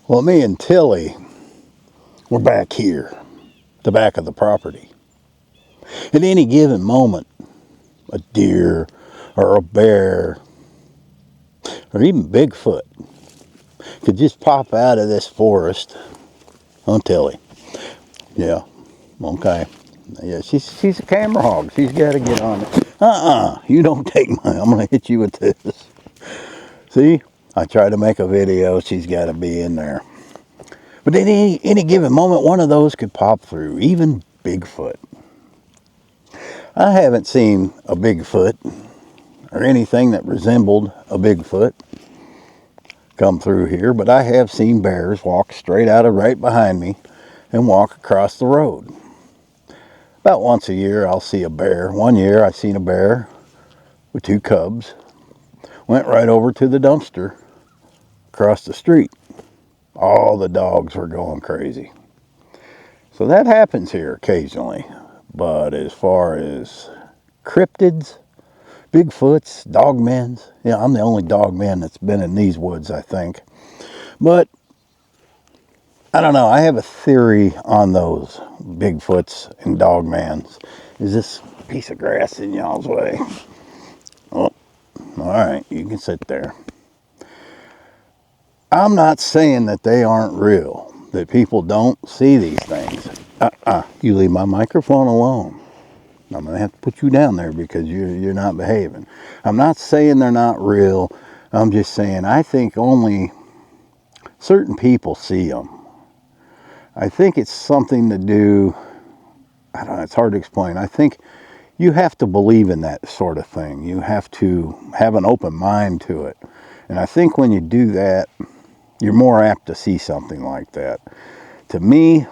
Well, me and Tilly, we're back here, the back of the property. At any given moment, a deer or a bear or even Bigfoot could just pop out of this forest. Oh, Tilly. Yeah, okay. Yeah, she's a camera hog. She's got to get on it. You don't take mine. I'm going to hit you with this. See? I try to make a video. She's got to be in there. But at any given moment, one of those could pop through. Even Bigfoot. I haven't seen a Bigfoot or anything that resembled a Bigfoot come through here, but I have seen bears walk straight out of right behind me and walk across the road. About once a year I'll see a bear. One year I seen a bear with 2 cubs. Went right over to the dumpster across the street. All the dogs were going crazy. So that happens here occasionally. But as far as cryptids, Bigfoots, dogmens, yeah, I'm the only dogman that's been in these woods, I think. But I don't know. I have a theory on those Bigfoots and dogmans. Is this piece of grass in y'all's way? Oh, all right. You can sit there. I'm not saying that they aren't real, that people don't see these things. You leave my microphone alone. I'm going to have to put you down there because you're not behaving. I'm not saying they're not real. I'm just saying I think only certain people see them. I think it's something to do, I don't know, it's hard to explain. I think you have to believe in that sort of thing. You have to have an open mind to it. And I think when you do that, you're more apt to see something like that. To me,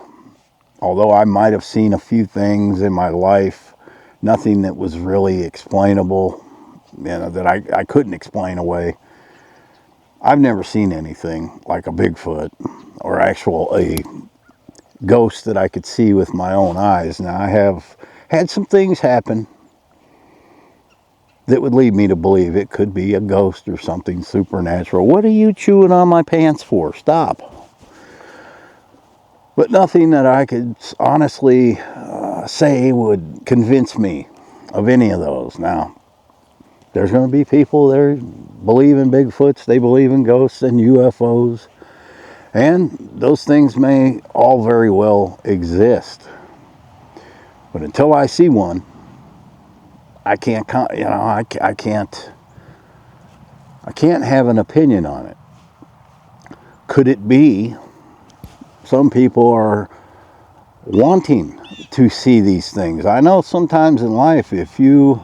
although I might have seen a few things in my life, nothing that was really explainable, that I couldn't explain away. I've never seen anything like a Bigfoot or a ghost that I could see with my own eyes. Now, I have had some things happen that would lead me to believe it could be a ghost or something supernatural. What are you chewing on my pants for? Stop. But nothing that I could honestly say would convince me of any of those. Now, there's going to be people that believe in Bigfoots, they believe in ghosts and UFOs, and those things may all very well exist. But until I see one, I can't have an opinion on it. Could it be some people are wanting to see these things? I know sometimes in life, if you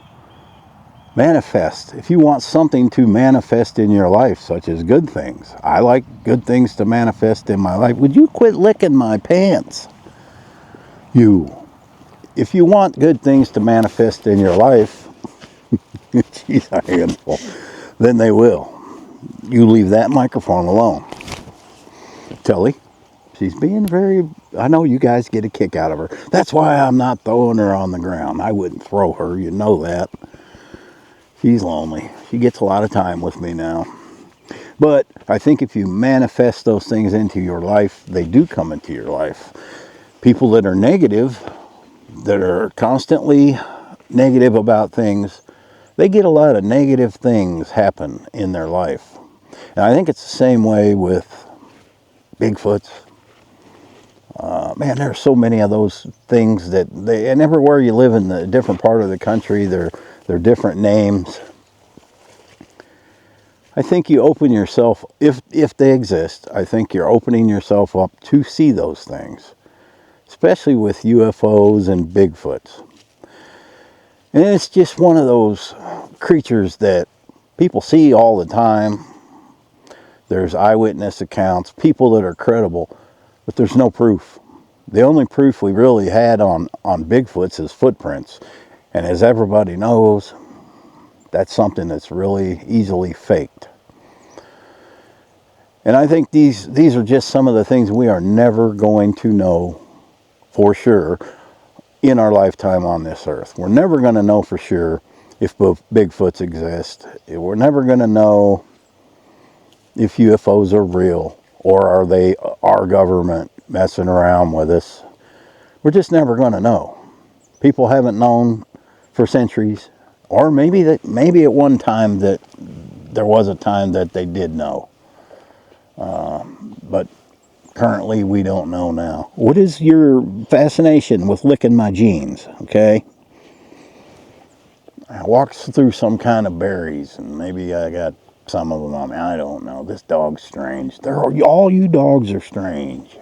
want something to manifest in your life, such as good things. I like good things to manifest in my life. Would you quit licking my pants? If you want good things to manifest in your life, she's a handful, then they will. You leave that microphone alone. Tilly, she's being very, I know you guys get a kick out of her. That's why I'm not throwing her on the ground. I wouldn't throw her, you know that. She's lonely. She gets a lot of time with me now. But I think if you manifest those things into your life, they do come into your life. People that are negative, that are constantly negative about things, they get a lot of negative things happen in their life. And I think it's the same way with Bigfoots. Man, there are so many of those things and everywhere you live in the different part of the country, they're different names. I think you open yourself, if they exist, I think you're opening yourself up to see those things. Especially with UFOs and Bigfoots. And it's just one of those creatures that people see all the time. There's eyewitness accounts, people that are credible, but there's no proof. The only proof we really had on Bigfoots is footprints. And as everybody knows, that's something that's really easily faked. And I think these are just some of the things we are never going to know for sure in our lifetime on this earth. We're never going to know for sure if Bigfoots exist. We're never going to know if UFOs are real Or are they our government messing around with us? We're just never going to know. People haven't known for centuries. Or maybe at one time that there was a time that they did know. But currently we don't know now. What is your fascination with licking my jeans? Okay. I walked through some kind of berries and maybe I got some of them on me. I don't know. This dog's strange. All you dogs are strange.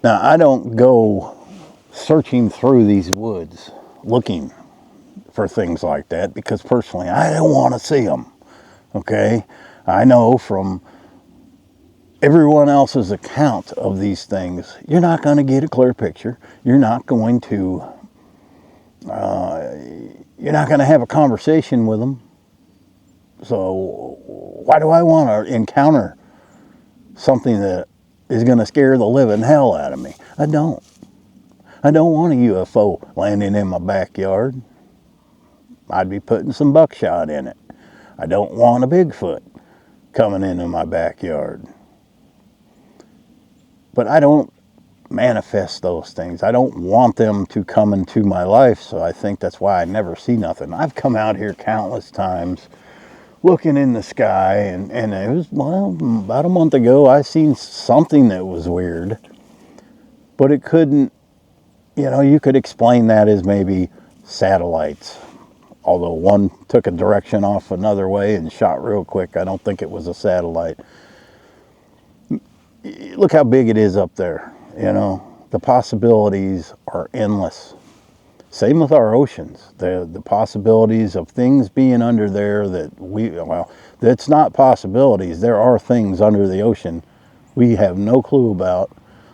Now, I don't go searching through these woods looking for things like that because personally I don't want to see them. Okay? I know from everyone else's account of these things, you're not going to get a clear picture. You're not going to have a conversation with them. So why do I want to encounter something that is going to scare the living hell out of me? I don't want a UFO landing in my backyard. I'd be putting some buckshot in it. I don't want a Bigfoot coming into my backyard. But I don't manifest those things. I don't want them to come into my life, so I think that's why I never see nothing. I've come out here countless times looking in the sky, and it was, about a month ago, I seen something that was weird. But it couldn't, you could explain that as maybe satellites. Although one took a direction off another way and shot real quick. I don't think it was a satellite. Look how big it is up there, The possibilities are endless. Same with our oceans. The possibilities of things being under there that's not possibilities. There are things under the ocean we have no clue about.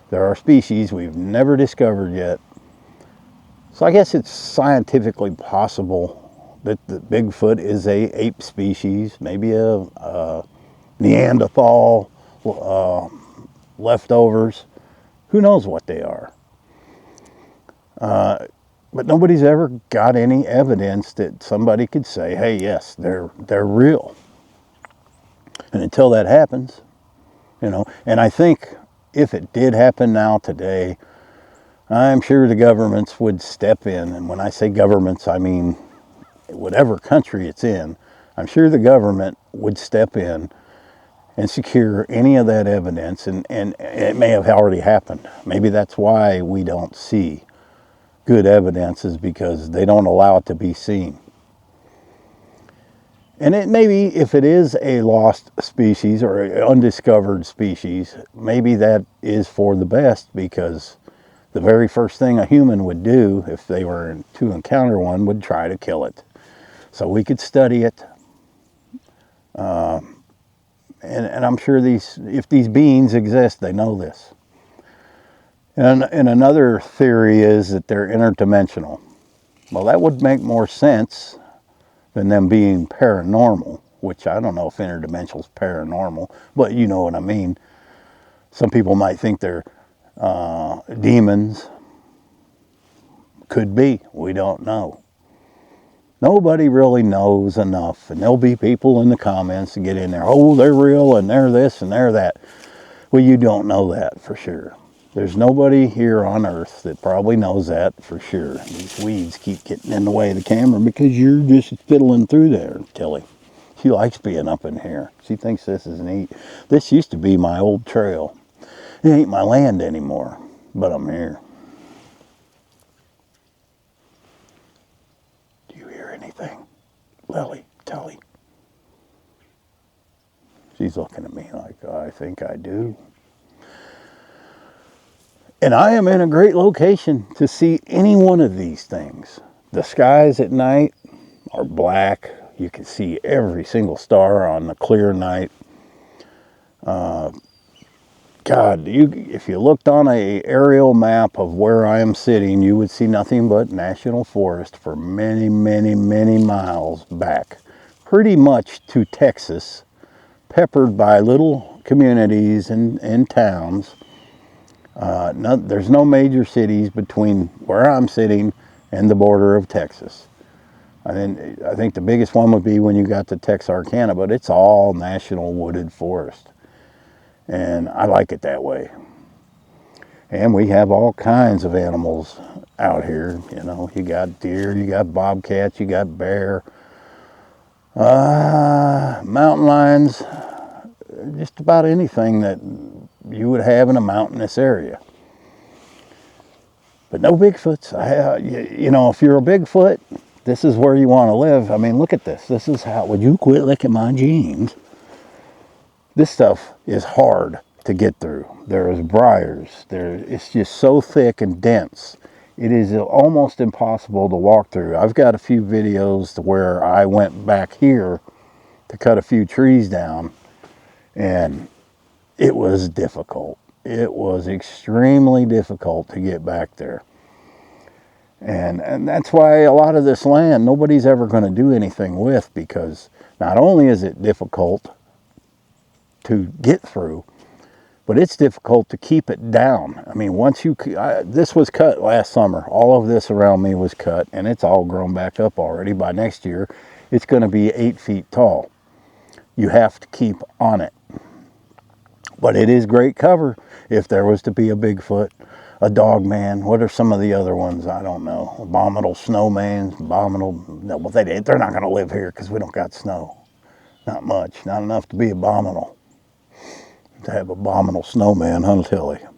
There are species we've never discovered yet. So I guess it's scientifically possible that the Bigfoot is a ape species, maybe a Neanderthal leftovers. Who knows what they are? But nobody's ever got any evidence that somebody could say, hey, yes, they're real. And until that happens, and I think if it did happen now today, I'm sure the governments would step in. And when I say governments, I mean whatever country it's in. I'm sure the government would step in and secure any of that evidence. And it may have already happened. Maybe that's why we don't see good evidence, is because they don't allow it to be seen. And it maybe, if it is a lost species or an undiscovered species, maybe that is for the best, because the very first thing a human would do if they were to encounter one would try to kill it. So we could study it. And I'm sure if these beings exist, they know this. And another theory is that they're interdimensional. Well, that would make more sense than them being paranormal, which I don't know if interdimensional is paranormal, but you know what I mean. Some people might think they're demons. Could be. We don't know. Nobody really knows enough, and there'll be people in the comments to get in there. Oh, they're real, and they're this, and they're that. Well, you don't know that for sure. There's nobody here on Earth that probably knows that for sure. These weeds keep getting in the way of the camera because you're just fiddling through there, Tilly. She likes being up in here. She thinks this is neat. This used to be my old trail. It ain't my land anymore, but I'm here. Do you hear anything? Lily, Tilly. She's looking at me like, I think I do. And I am in a great location to see any one of these things. The skies at night are black. You can see every single star on a clear night. If you looked on an aerial map of where I am sitting, you would see nothing but national forest for many, many, many miles back. Pretty much to Texas, peppered by little communities and towns. There's no major cities between where I'm sitting and the border of Texas. I think the biggest one would be when you got to Texarkana, but it's all national wooded forest. And I like it that way. And we have all kinds of animals out here. You know, you got deer, you got bobcats, you got bear, mountain lions, just about anything that you would have in a mountainous area. But no Bigfoots. You know, if you're a Bigfoot, this is where you want to live. I mean, look at this. This is how, would you quit licking my jeans? This stuff is hard to get through. There's briars. It's just so thick and dense. It is almost impossible to walk through. I've got a few videos where I went back here to cut a few trees down, and it was difficult. It was extremely difficult to get back there. And that's why a lot of this land nobody's ever going to do anything with, because not only is it difficult to get through, but it's difficult to keep it down. I mean, this was cut last summer. All of this around me was cut, and it's all grown back up already. By next year, it's going to be 8 feet tall. You have to keep on it. But it is great cover if there was to be a Bigfoot, a dog man. What are some of the other ones? I don't know. Abominable snowman, no, well, they're not going to live here because we don't got snow. Not much, not enough to be abominable. To have abominable snowman, I'll tell you.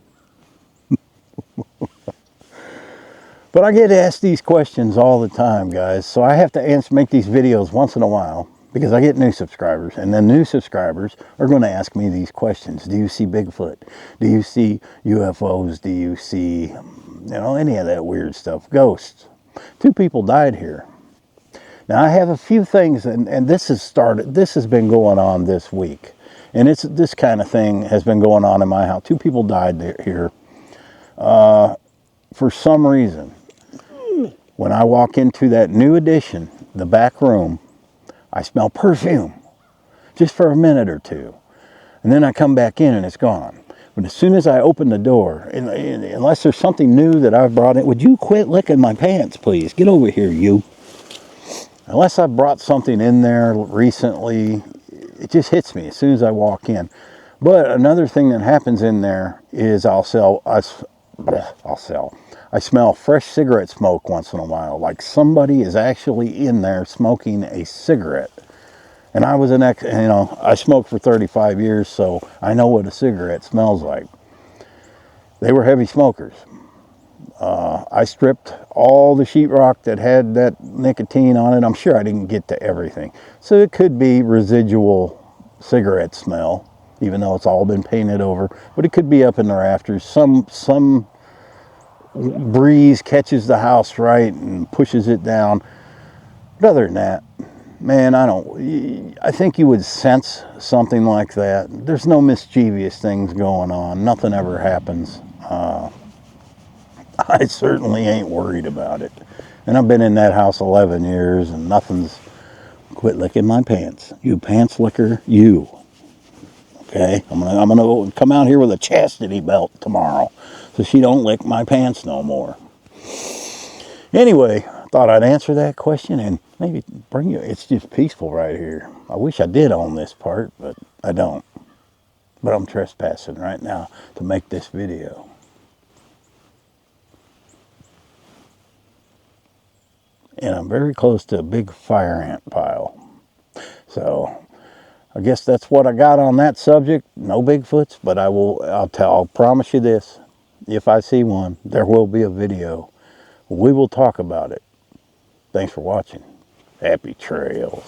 But I get asked these questions all the time, guys. So I have to make these videos once in a while, because I get new subscribers, and then new subscribers are going to ask me these questions. Do you see Bigfoot? Do you see UFOs? Do you see, you know, any of that weird stuff? Ghosts. 2 people died here. Now I have a few things, and this has been going on this week. And this kind of thing has been going on in my house. 2 people died here for some reason. When I walk into that new addition, the back room, I smell perfume just for a minute or two. And then I come back in and it's gone. But as soon as I open the door, unless there's something new that I've brought in, would you quit licking my pants, please? Get over here, you. Unless I brought something in there recently, it just hits me as soon as I walk in. But another thing that happens in there is I smell fresh cigarette smoke once in a while, like somebody is actually in there smoking a cigarette. And I smoked for 35 years, so I know what a cigarette smells like. They were heavy smokers. I stripped all the sheetrock that had that nicotine on it. I'm sure I didn't get to everything. So it could be residual cigarette smell, even though it's all been painted over. But it could be up in the rafters. Some breeze catches the house right and pushes it down. But other than that, man, I think you would sense something like that. There's no mischievous things going on. Nothing ever happens. I certainly ain't worried about it. And I've been in that house 11 years and nothing's quit licking my pants. You pants licker, you. Okay? I'm gonna come out here with a chastity belt tomorrow so she don't lick my pants no more. Anyway, I thought I'd answer that question and maybe bring you. It's just peaceful right here. I wish I did own this part, but I don't. But I'm trespassing right now to make this video. And I'm very close to a big fire ant pile. So I guess that's what I got on that subject. No Bigfoots, but I'll promise you this. If I see one, there will be a video. We will talk about it. Thanks for watching. Happy trails.